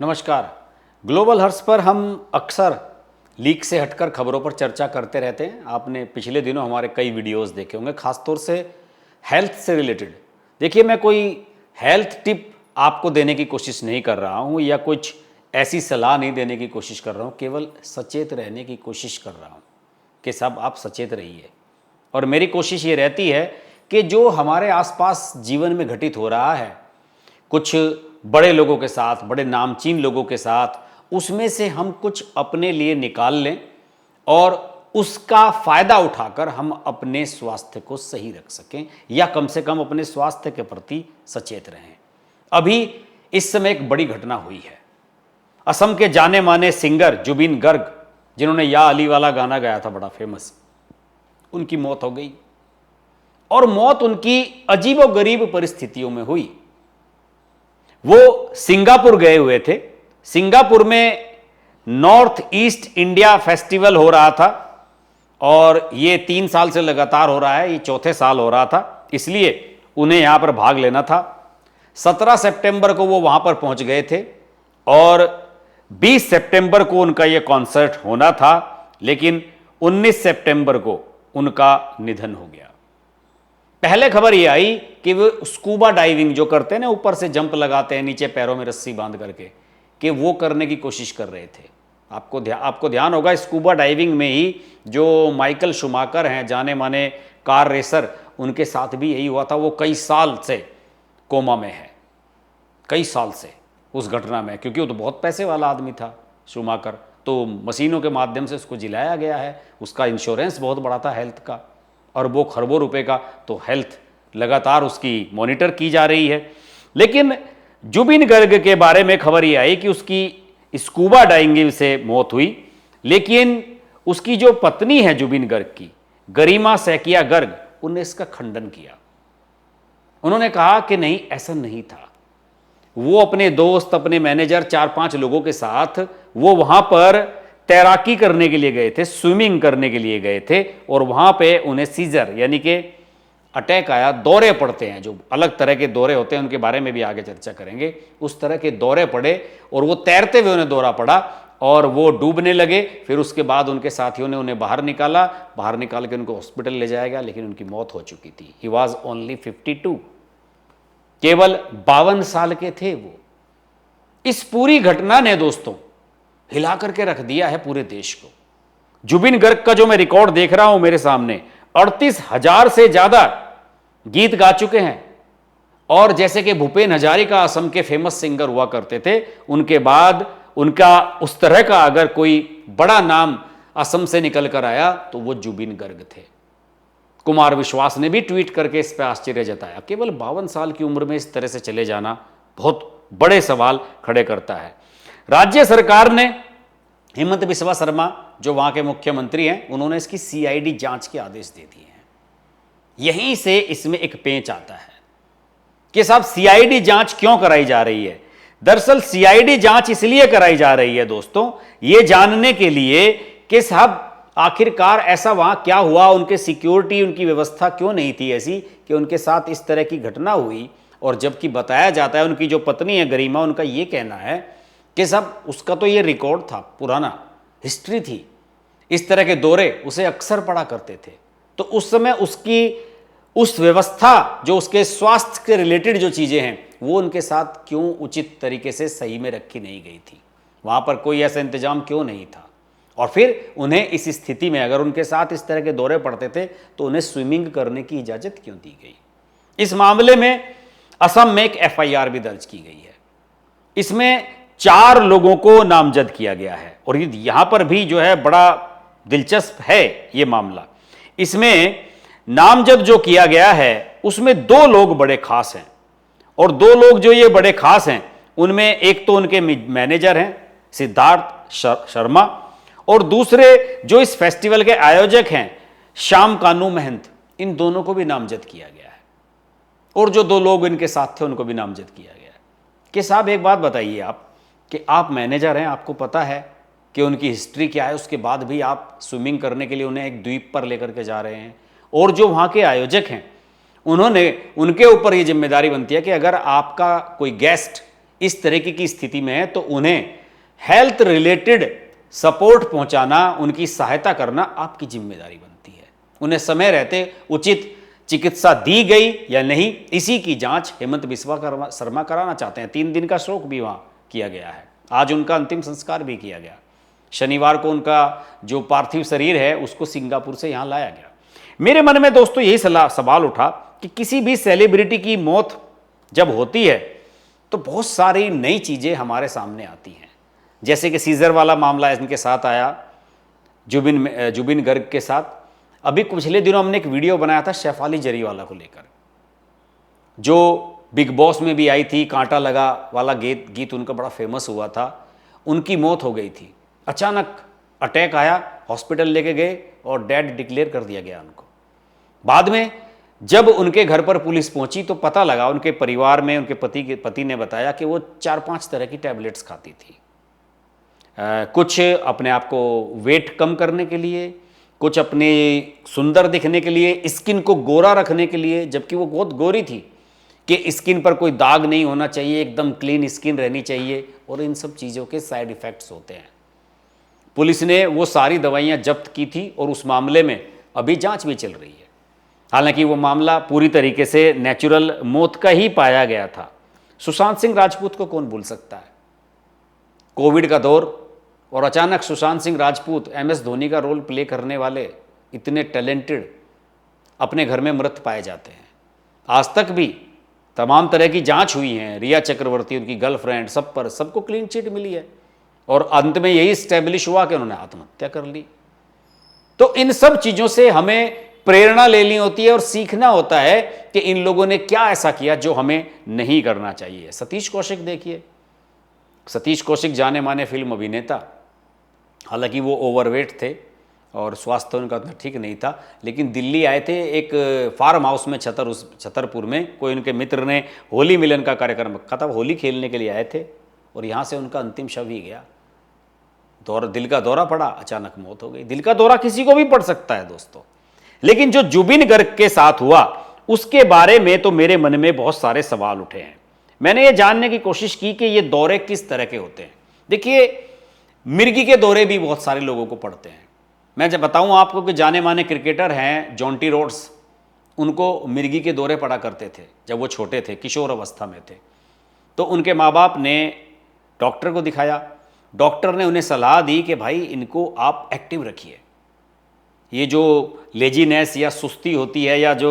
नमस्कार। Global hertz पर हम अक्सर लीक से हटकर खबरों पर चर्चा करते रहते हैं। आपने पिछले दिनों हमारे कई वीडियोस देखे होंगे, खासतौर से हेल्थ से रिलेटेड। देखिए, मैं कोई हेल्थ टिप आपको देने की कोशिश नहीं कर रहा हूं या कुछ ऐसी सलाह नहीं देने की कोशिश कर रहा हूं, केवल सचेत रहने की कोशिश कर रहा हूं कि सब आप सचेत रहिए। और मेरी कोशिश ये रहती है कि जो हमारे आसपास जीवन में घटित हो रहा है, कुछ बड़े लोगों के साथ, बड़े नामचीन लोगों के साथ, उसमें से हम कुछ अपने लिए निकाल लें और उसका फायदा उठाकर हम अपने स्वास्थ्य को सही रख सकें या कम से कम अपने स्वास्थ्य के प्रति सचेत रहें। अभी इस समय एक बड़ी घटना हुई है। असम के जाने माने सिंगर जुबिन गर्ग, जिन्होंने या अली वाला गाना गाया था, बड़ा फेमस, उनकी मौत हो गई। और मौत उनकी अजीबोगरीब परिस्थितियों में हुई। वो सिंगापुर गए हुए थे। सिंगापुर में नॉर्थ ईस्ट इंडिया फेस्टिवल हो रहा था और ये 3 साल से लगातार हो रहा है, ये चौथे साल हो रहा था, इसलिए उन्हें यहां पर भाग लेना था। 17 सितंबर को वो वहां पर पहुंच गए थे और 20 सितंबर को उनका ये कॉन्सर्ट होना था, लेकिन 19 सितंबर को उनका निधन हो गया। पहले खबर ये आई कि वो स्कूबा डाइविंग जो करते हैं ना, ऊपर से जंप लगाते हैं नीचे पैरों में रस्सी बांध करके, कि वो करने की कोशिश कर रहे थे। आपको ध्यान होगा, स्कूबा डाइविंग में ही जो माइकल शुमाकर हैं, जाने माने कार रेसर, उनके साथ भी यही हुआ था। वो कई साल से कोमा में है, कई साल से उस घटना में, क्योंकि वो तो बहुत पैसे वाला आदमी था शुमाकर, तो मशीनों के माध्यम से उसको जिलाया गया है। उसका इंश्योरेंस बहुत बड़ा था हेल्थ का, और वो खरबों रुपए का, तो हेल्थ लगातार उसकी मॉनिटर की जा रही है। लेकिन जुबिन गर्ग के बारे में खबर ये आई कि उसकी स्कूबा डाइविंग से मौत हुई, लेकिन उसकी जो पत्नी है जुबिन गर्ग की, गरिमा सैकिया गर्ग, उन्होंने इसका खंडन किया। उन्होंने कहा कि नहीं, ऐसा नहीं था। वो अपने दोस्त, अपने मैनेजर, 4-5 लोगों के साथ वो वहां पर तैराकी करने के लिए गए थे, स्विमिंग करने के लिए गए थे, और वहां पे उन्हें सीजर यानी कि अटैक आया। दौरे पड़ते हैं, जो अलग तरह के दौरे होते हैं, उनके बारे में भी आगे चर्चा करेंगे। उस तरह के दौरे पड़े और वो तैरते हुए उन्हें दौरा पड़ा और वो डूबने लगे। फिर उसके बाद उनके साथियों ने उन्हें बाहर निकाल के उनको हॉस्पिटल ले जाया गया, लेकिन उनकी मौत हो चुकी थी। ही वॉज ओनली 52, केवल 52 साल के थे वो। इस पूरी घटना ने दोस्तों हिला करके रख दिया है पूरे देश को। जुबिन गर्ग का जो मैं रिकॉर्ड देख रहा हूं मेरे सामने, 38,000 से ज्यादा गीत गा चुके हैं। और जैसे कि भूपेन हजारिका असम के फेमस सिंगर हुआ करते थे, उनके बाद उनका उस तरह का अगर कोई बड़ा नाम असम से निकल कर आया तो वो जुबिन गर्ग थे। कुमार विश्वास ने भी ट्वीट करके इस पर आश्चर्य जताया। केवल 52 साल की उम्र में इस तरह से चले जाना बहुत बड़े सवाल खड़े करता है। राज्य सरकार ने, हेमंत बिस्वा शर्मा जो वहां के मुख्यमंत्री हैं, उन्होंने इसकी सीआईडी जांच के आदेश दे दिए हैं। यहीं से इसमें एक पेंच आता है कि साहब सीआईडी जांच क्यों कराई जा रही है। दरअसल सीआईडी जांच इसलिए कराई जा रही है दोस्तों, ये जानने के लिए कि साहब आखिरकार ऐसा वहां क्या हुआ, उनके सिक्योरिटी, उनकी व्यवस्था क्यों नहीं थी ऐसी कि उनके साथ इस तरह की घटना हुई। और जबकि बताया जाता है, उनकी जो पत्नी है गरिमा, उनका ये कहना है कि साहब उसका तो ये रिकॉर्ड था, पुराना हिस्ट्री थी, इस तरह के दौरे उसे अक्सर पड़ा करते थे। तो उस समय उसकी उस व्यवस्था, जो उसके स्वास्थ्य के रिलेटेड जो चीजें हैं, वो उनके साथ क्यों उचित तरीके से सही में रखी नहीं गई थी, वहां पर कोई ऐसा इंतजाम क्यों नहीं था। और फिर उन्हें इस स्थिति में अगर उनके साथ इस तरह के दौरे पड़ते थे तो उन्हें स्विमिंग करने की इजाजत क्यों दी गई। इस मामले में असम में एक एफआईआर भी दर्ज की गई है। इसमें 4 लोगों को नामजद किया गया है। और यहां पर भी जो है बड़ा दिलचस्प है ये मामला। इसमें नामजद जो किया गया है उसमें 2 लोग बड़े खास हैं। और 2 लोग जो ये बड़े खास हैं, उनमें एक तो उनके मैनेजर हैं सिद्धार्थ शर्मा, और दूसरे जो इस फेस्टिवल के आयोजक हैं श्याम कानू महंत। इन दोनों को भी नामजद किया गया है। और जो 2 लोग इनके साथ थे उनको भी नामजद किया गया है। कि साहब एक बात बताइए आप, कि आप मैनेजर हैं, आपको पता है कि उनकी हिस्ट्री क्या है, उसके बाद भी आप स्विमिंग करने के लिए उन्हें एक द्वीप पर लेकर के जा रहे हैं, और जो वहाँ के आयोजक हैं उनके ऊपर ये जिम्मेदारी बनती है कि अगर आपका कोई गेस्ट इस तरीके की स्थिति में है तो उन्हें हेल्थ रिलेटेड सपोर्ट पहुंचाना, उनकी सहायता करना आपकी जिम्मेदारी बनती है। उन्हें समय रहते उचित चिकित्सा दी गई या नहीं, इसी की जांच हेमंत बिस्वा शर्मा कराना चाहते हैं। 3 दिन का शोक भी वहां किया गया है, आज उनका अंतिम संस्कार भी किया गया। शनिवार को उनका जो पार्थिव शरीर है उसको सिंगापुर से यहां लाया गया। मेरे मन में दोस्तों यही सवाल उठा कि किसी भी सेलिब्रिटी की मौत जब होती है तो बहुत सारी नई चीजें हमारे सामने आती हैं, जैसे कि सीजर वाला मामला इनके साथ आया, जुबिन गर्ग के साथ। अभी पिछले दिनों हमने एक वीडियो बनाया था शेफाली जरीवाला को लेकर, जो बिग बॉस में भी आई थी, कांटा लगा वाला गीत उनका बड़ा फेमस हुआ था। उनकी मौत हो गई थी, अचानक अटैक आया, हॉस्पिटल लेके गए और डेड डिक्लेयर कर दिया गया उनको। बाद में जब उनके घर पर पुलिस पहुंची तो पता लगा, उनके परिवार में उनके पति ने बताया कि वो 4-5 तरह की टैबलेट्स खाती थी। कुछ अपने आप को वेट कम करने के लिए, कुछ अपने सुंदर दिखने के लिए, स्किन को गोरा रखने के लिए, जबकि वो बहुत गोरी थी, कि स्किन पर कोई दाग नहीं होना चाहिए, एकदम क्लीन स्किन रहनी चाहिए, और इन सब चीज़ों के साइड इफ़ेक्ट्स होते हैं। पुलिस ने वो सारी दवाइयाँ जब्त की थी और उस मामले में अभी जांच भी चल रही है। हालांकि वो मामला पूरी तरीके से नेचुरल मौत का ही पाया गया था। सुशांत सिंह राजपूत को कौन भूल सकता है, कोविड का दौर, और अचानक सुशांत सिंह राजपूत MS धोनी का रोल प्ले करने वाले इतने टैलेंटेड अपने घर में मृत पाए जाते हैं। आज तक भी तमाम तरह की जांच हुई है, रिया चक्रवर्ती, उनकी गर्लफ्रेंड, सब पर सबको क्लीन चिट मिली है, और अंत में यही स्टैब्लिश हुआ कि उन्होंने आत्महत्या कर ली। तो इन सब चीज़ों से हमें प्रेरणा लेनी होती है और सीखना होता है कि इन लोगों ने क्या ऐसा किया जो हमें नहीं करना चाहिए। सतीश कौशिक देखिए, सतीश कौशिक जाने माने फिल्म अभिनेता, हालांकि वो ओवरवेट थे और स्वास्थ्य उनका उतना ठीक नहीं था, लेकिन दिल्ली आए थे एक फार्म हाउस में छतरपुर में, कोई उनके मित्र ने होली मिलन का कार्यक्रम रखा था, होली खेलने के लिए आए थे, और यहाँ से उनका अंतिम शव ही गया। दिल का दौरा पड़ा, अचानक मौत हो गई। दिल का दौरा किसी को भी पड़ सकता है दोस्तों, लेकिन जो जुबिन गर्ग के साथ हुआ उसके बारे में तो मेरे मन में बहुत सारे सवाल उठे हैं। मैंने ये जानने की कोशिश की कि ये दौरे किस तरह के होते हैं। देखिए, मिर्गी के दौरे भी बहुत सारे लोगों को पड़ते हैं। मैं जब बताऊं आपको कि जाने माने क्रिकेटर हैं जॉन्टी रोड्स, उनको मिर्गी के दौरे पड़ा करते थे जब वो छोटे थे, किशोर अवस्था में थे। तो उनके माँ बाप ने डॉक्टर को दिखाया, डॉक्टर ने उन्हें सलाह दी कि भाई इनको आप एक्टिव रखिए, ये जो लेजीनेस या सुस्ती होती है या जो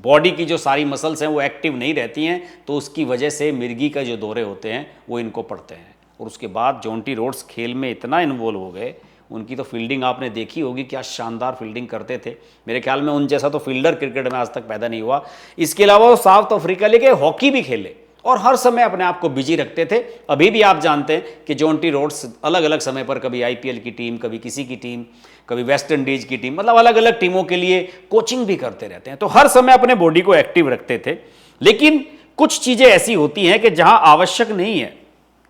बॉडी की जो सारी मसल्स हैं वो एक्टिव नहीं रहती हैं, तो उसकी वजह से मिर्गी का जो दौरे होते हैं वो इनको पड़ते हैं। और उसके बाद जॉन्टी रोड्स खेल में इतना इन्वॉल्व हो गए, उनकी तो फील्डिंग आपने देखी होगी, क्या शानदार फील्डिंग करते थे। मेरे ख्याल में उन जैसा तो फील्डर क्रिकेट में आज तक पैदा नहीं हुआ। इसके अलावा वो साउथ अफ्रीका लेके हॉकी भी खेले और हर समय अपने आप को बिजी रखते थे। अभी भी आप जानते हैं कि जॉन्टी रोड्स अलग अलग समय पर कभी IPL की टीम, कभी किसी की टीम, कभी वेस्ट इंडीज की टीम, मतलब अलग अलग टीमों के लिए कोचिंग भी करते रहते हैं। तो हर समय अपने बॉडी को एक्टिव रखते थे। लेकिन कुछ चीज़ें ऐसी होती हैं कि जहां आवश्यक नहीं है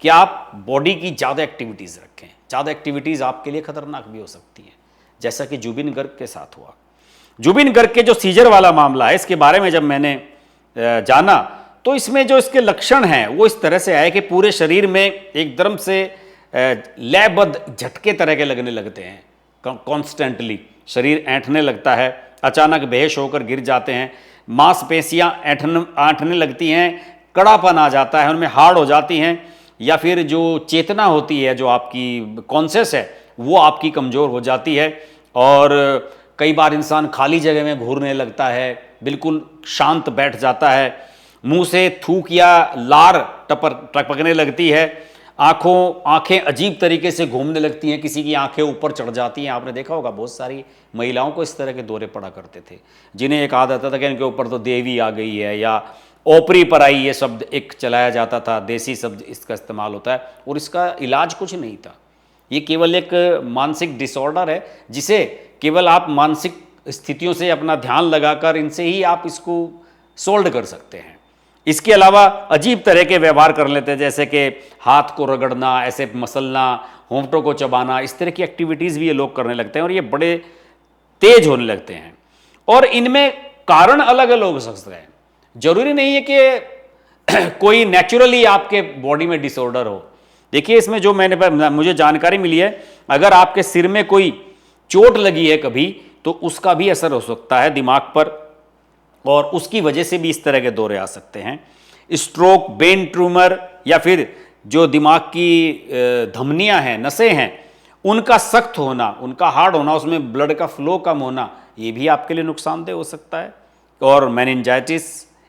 कि आप बॉडी की ज़्यादा एक्टिविटीज़ रखें। ज़्यादा एक्टिविटीज़ आपके लिए खतरनाक भी हो सकती हैं, जैसा कि जुबिन गर्ग के साथ हुआ। जुबिन गर्ग के जो सीजर वाला मामला है, इसके बारे में जब मैंने जाना तो इसमें जो इसके लक्षण हैं वो इस तरह से आए कि पूरे शरीर में एकदम से लयबद्ध झटके तरह के लगने लगते हैं, कॉन्स्टेंटली शरीर ऐंठने लगता है, अचानक बेहोश होकर गिर जाते हैं, मांसपेशियां ऐंठने लगती हैं, कड़ापन आ जाता है, उनमें हार्ड हो जाती हैं, या फिर जो चेतना होती है, जो आपकी कॉन्शियस है, वो आपकी कमज़ोर हो जाती है। और कई बार इंसान खाली जगह में घूरने लगता है, बिल्कुल शांत बैठ जाता है, मुंह से थूक या लार टपकने लगती है, आंखें अजीब तरीके से घूमने लगती हैं, किसी की आंखें ऊपर चढ़ जाती हैं। आपने देखा होगा बहुत सारी महिलाओं को इस तरह के दौरे पड़ा करते थे, जिन्हें एक आदत था कि इनके ऊपर तो देवी आ गई है, या ओपरी पर आई, ये शब्द एक चलाया जाता था, देसी शब्द इसका इस्तेमाल होता है, और इसका इलाज कुछ नहीं था। ये केवल एक मानसिक डिसऑर्डर है, जिसे केवल आप मानसिक स्थितियों से अपना ध्यान लगाकर इनसे ही आप इसको सोल्व कर सकते हैं। इसके अलावा अजीब तरह के व्यवहार कर लेते हैं, जैसे कि हाथ को रगड़ना, ऐसे मसलना, होंठों को चबाना, इस तरह की एक्टिविटीज़ भी ये लोग करने लगते हैं और ये बड़े तेज होने लगते हैं। और इनमें कारण अलग अलग हो सकते हैं, जरूरी नहीं है कि कोई नेचुरली आपके बॉडी में डिसऑर्डर हो। देखिए इसमें जो मुझे जानकारी मिली है, अगर आपके सिर में कोई चोट लगी है कभी, तो उसका भी असर हो सकता है दिमाग पर और उसकी वजह से भी इस तरह के दौरे आ सकते हैं। स्ट्रोक, ब्रेन ट्यूमर या फिर जो दिमाग की धमनियां हैं, नसें हैं, उनका सख्त होना, उनका हार्ड होना, उसमें ब्लड का फ्लो कम होना, ये भी आपके लिए नुकसानदेह हो सकता है। और मेनिंजाइटिस,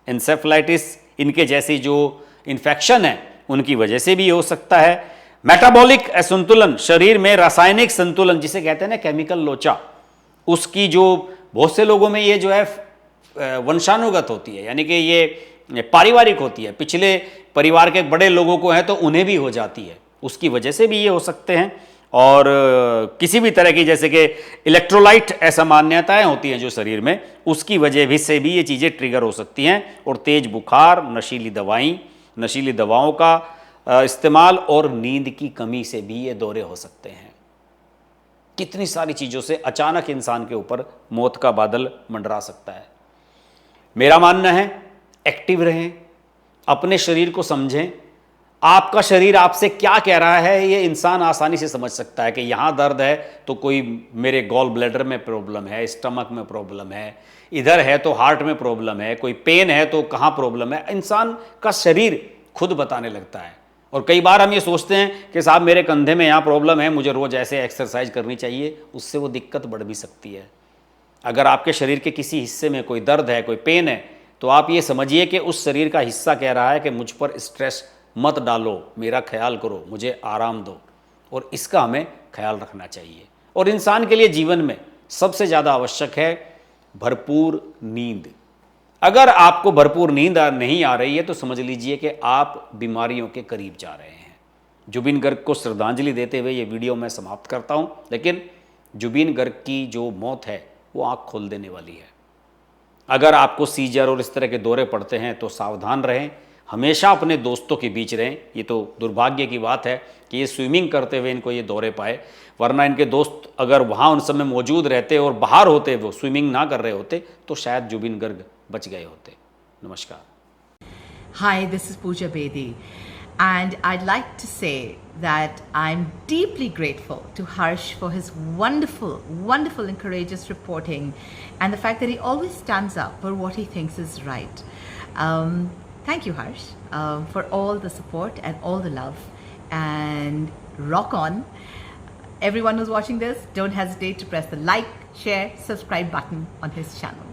एंसेफेलाइटिस, इनके जैसी जो इन्फेक्शन है उनकी वजह से भी हो सकता है। मेटाबॉलिक असंतुलन, शरीर में रासायनिक संतुलन जिसे कहते हैं ना केमिकल लोचा, उसकी जो बहुत से लोगों में ये जो है वंशानुगत होती है, यानी कि ये पारिवारिक होती है, पिछले परिवार के बड़े लोगों को है तो उन्हें भी हो जाती है, उसकी वजह से भी ये हो सकते हैं। और किसी भी तरह की जैसे कि इलेक्ट्रोलाइट असामान्यताएं होती हैं जो शरीर में, उसकी वजह भी से भी ये चीज़ें ट्रिगर हो सकती हैं। और तेज बुखार, नशीली दवाओं का इस्तेमाल और नींद की कमी से भी ये दौरे हो सकते हैं। कितनी सारी चीज़ों से अचानक इंसान के ऊपर मौत का बादल मंडरा सकता है। मेरा मानना है एक्टिव रहें, अपने शरीर को समझें, आपका शरीर आपसे क्या कह रहा है ये इंसान आसानी से समझ सकता है कि यहाँ दर्द है तो कोई मेरे गॉल ब्लैडर में प्रॉब्लम है, स्टमक में प्रॉब्लम है, इधर है तो हार्ट में प्रॉब्लम है, कोई पेन है तो कहाँ प्रॉब्लम है, इंसान का शरीर खुद बताने लगता है। और कई बार हम ये सोचते हैं कि साहब मेरे कंधे में यहाँ प्रॉब्लम है, मुझे रोज़ ऐसे एक्सरसाइज करनी चाहिए, उससे वो दिक्कत बढ़ भी सकती है। अगर आपके शरीर के किसी हिस्से में कोई दर्द है, कोई पेन है, तो आप ये समझिए कि उस शरीर का हिस्सा कह रहा है कि मुझ पर स्ट्रेस मत डालो, मेरा ख्याल करो, मुझे आराम दो, और इसका हमें ख्याल रखना चाहिए। और इंसान के लिए जीवन में सबसे ज़्यादा आवश्यक है भरपूर नींद। अगर आपको भरपूर नींद नहीं आ रही है तो समझ लीजिए कि आप बीमारियों के करीब जा रहे हैं। जुबीन गर्ग को श्रद्धांजलि देते हुए ये वीडियो मैं समाप्त करता हूँ, लेकिन जुबीन गर्ग की जो मौत है वो आँख खोल देने वाली है। अगर आपको सीजर और इस तरह के दौरे पड़ते हैं तो सावधान रहें, हमेशा अपने दोस्तों के बीच रहें। ये तो दुर्भाग्य की बात है कि ये स्विमिंग करते हुए इनको ये दौरे पाए, वरना इनके दोस्त अगर वहाँ उन समय मौजूद रहते और बाहर होते, वो स्विमिंग ना कर रहे होते, तो शायद जुबीन गर्ग बच गए होते। नमस्कार। Hi, this is Pooja Bedi, and I'd like to say that I'm deeply grateful to Harsh for his wonderful, wonderful and courageous reporting, and the fact that he always stands up for what he thinks is right. Thank you, Harsh, for all the support and all the love, and rock on. Everyone who's watching this, don't hesitate to press the like, share, subscribe button on his channel.